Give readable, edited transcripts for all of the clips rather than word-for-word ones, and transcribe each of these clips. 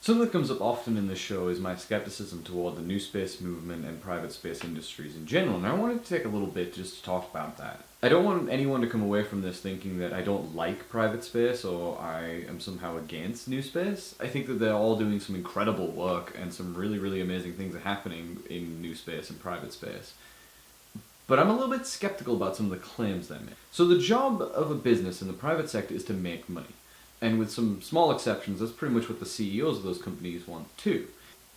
Something that comes up often in this show is my skepticism toward the new space movement and private space industries in general, and I wanted to take a little bit just to talk about that. I don't want anyone to come away from this thinking that I don't like private space or I am somehow against new space. I think that they're all doing some incredible work and some really, really amazing things are happening in new space and private space. But I'm a little bit skeptical about some of the claims they make. So the job of a business in the private sector is to make money. And with some small exceptions, that's pretty much what the CEOs of those companies want too.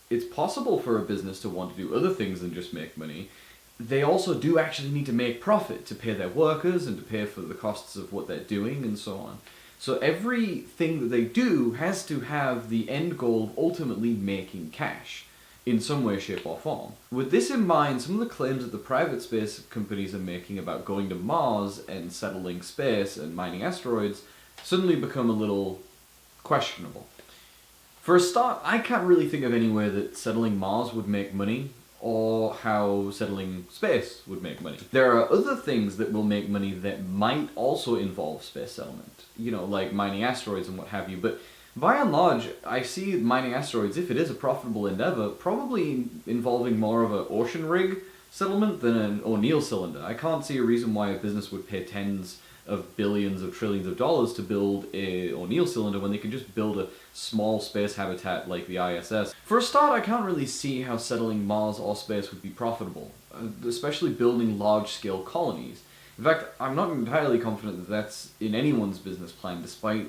It's possible for a business to want to do other things than just make money. They also do actually need to make profit to pay their workers and to pay for the costs of what they're doing and so on. So everything that they do has to have the end goal of ultimately making cash in some way, shape or form. With this in mind, some of the claims that the private space companies are making about going to Mars and settling space and mining asteroids suddenly become a little questionable. For a start, I can't really think of any way that settling Mars would make money or how settling space would make money. There are other things that will make money that might also involve space settlement, like mining asteroids and what have you, but by and large, I see mining asteroids, if it is a profitable endeavor, probably involving more of an ocean rig settlement than an O'Neill cylinder. I can't see a reason why a business would pay tens of billions of trillions of dollars to build a O'Neill cylinder when they could just build a small space habitat like the ISS. For a start, I can't really see how settling Mars or space would be profitable, especially building large-scale colonies. In fact, I'm not entirely confident that that's in anyone's business plan, despite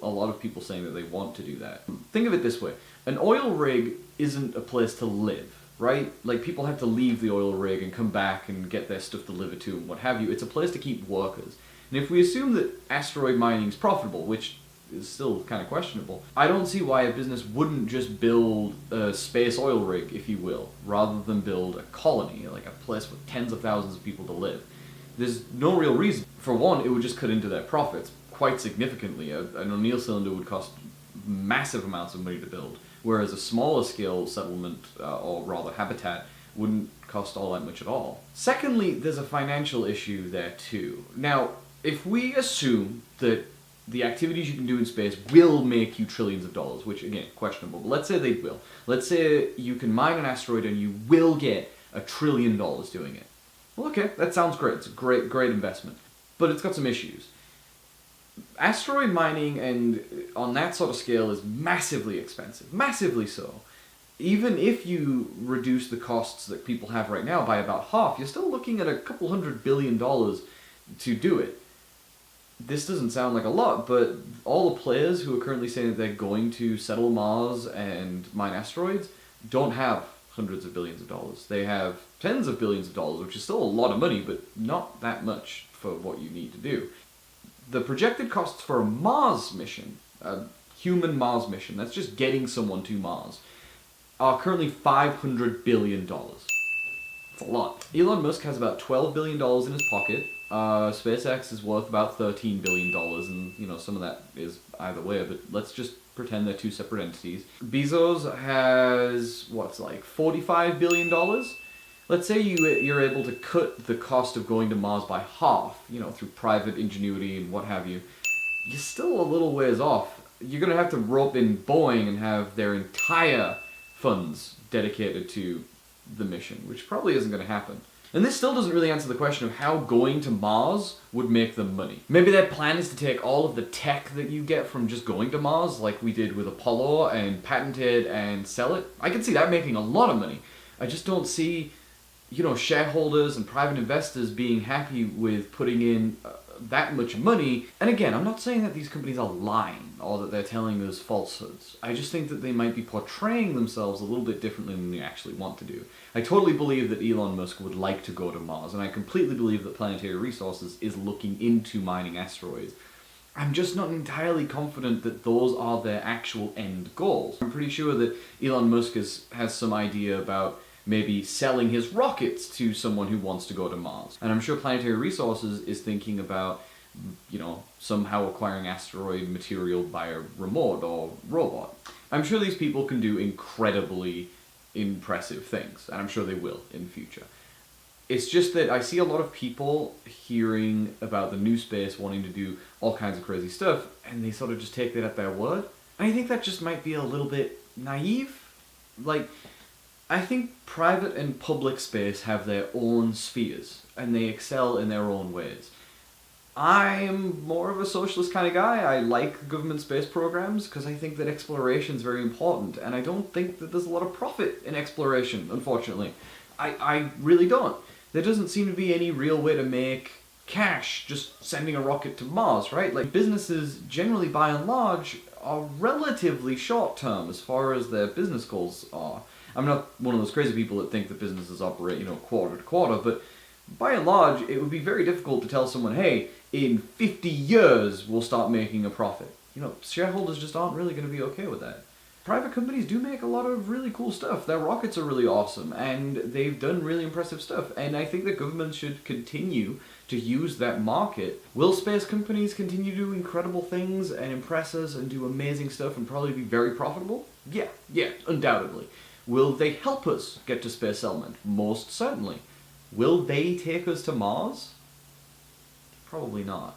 a lot of people saying that they want to do that. Think of it this way. An oil rig isn't a place to live, right? Like, people have to leave the oil rig and come back and get their stuff delivered to and what have you. It's a place to keep workers. And if we assume that asteroid mining is profitable, which is still kind of questionable, I don't see why a business wouldn't just build a space oil rig, if you will, rather than build a colony, like a place with tens of thousands of people to live. There's no real reason. For one, it would just cut into their profits quite significantly. An O'Neill cylinder would cost massive amounts of money to build, whereas a smaller scale settlement, or rather habitat, wouldn't cost all that much at all. Secondly, there's a financial issue there too. Now, if we assume that the activities you can do in space will make you trillions of dollars, which again, questionable, but let's say they will. Let's say you can mine an asteroid and you will get $1 trillion doing it. Well, okay, that sounds great. It's a great investment. But it's got some issues. Asteroid mining and on that sort of scale is massively expensive. Massively so. Even if you reduce the costs that people have right now by about half, you're still looking at a couple $100 billion to do it. This doesn't sound like a lot, but all the players who are currently saying that they're going to settle Mars and mine asteroids don't have hundreds of billions of dollars. They have tens of billions of dollars, which is still a lot of money, but not that much for what you need to do. The projected costs for a Mars mission, a human Mars mission, that's just getting someone to Mars, are currently $500 billion. That's a lot. Elon Musk has about $12 billion in his pocket. SpaceX is worth about $13 billion, and some of that is either way, but let's just pretend they're two separate entities. Bezos has, $45 billion? Let's say you're able to cut the cost of going to Mars by half, through private ingenuity and what have you. You're still a little ways off. You're going to have to rope in Boeing and have their entire funds dedicated to the mission, which probably isn't going to happen. And this still doesn't really answer the question of how going to Mars would make them money. Maybe their plan is to take all of the tech that you get from just going to Mars, like we did with Apollo, and patent it and sell it. I can see that making a lot of money. I just don't see, shareholders and private investors being happy with putting in that much money. And again, I'm not saying that these companies are lying or that they're telling us falsehoods. I just think that they might be portraying themselves a little bit differently than they actually want to do. I totally believe that Elon Musk would like to go to Mars, and I completely believe that Planetary Resources is looking into mining asteroids. I'm just not entirely confident that those are their actual end goals. I'm pretty sure that Elon Musk has some idea about maybe selling his rockets to someone who wants to go to Mars. And I'm sure Planetary Resources is thinking about, somehow acquiring asteroid material by a remote or robot. I'm sure these people can do incredibly impressive things, and I'm sure they will in the future. It's just that I see a lot of people hearing about the new space wanting to do all kinds of crazy stuff, and they sort of just take that at their word. And I think that just might be a little bit naive. Like, I think private and public space have their own spheres, and they excel in their own ways. I'm more of a socialist kind of guy. I like government space programs because I think that exploration is very important, and I don't think that there's a lot of profit in exploration, unfortunately. I really don't. There doesn't seem to be any real way to make cash just sending a rocket to Mars, right? Like, businesses generally, by and large, are relatively short term as far as their business goals are. I'm not one of those crazy people that think that businesses operate, quarter to quarter, but by and large, it would be very difficult to tell someone, hey, in 50 years, we'll start making a profit. Shareholders just aren't really going to be okay with that. Private companies do make a lot of really cool stuff. Their rockets are really awesome, and they've done really impressive stuff. And I think that governments should continue to use that market. Will space companies continue to do incredible things and impress us and do amazing stuff and probably be very profitable? Yeah, undoubtedly. Will they help us get to space settlement? Most certainly. Will they take us to Mars? Probably not.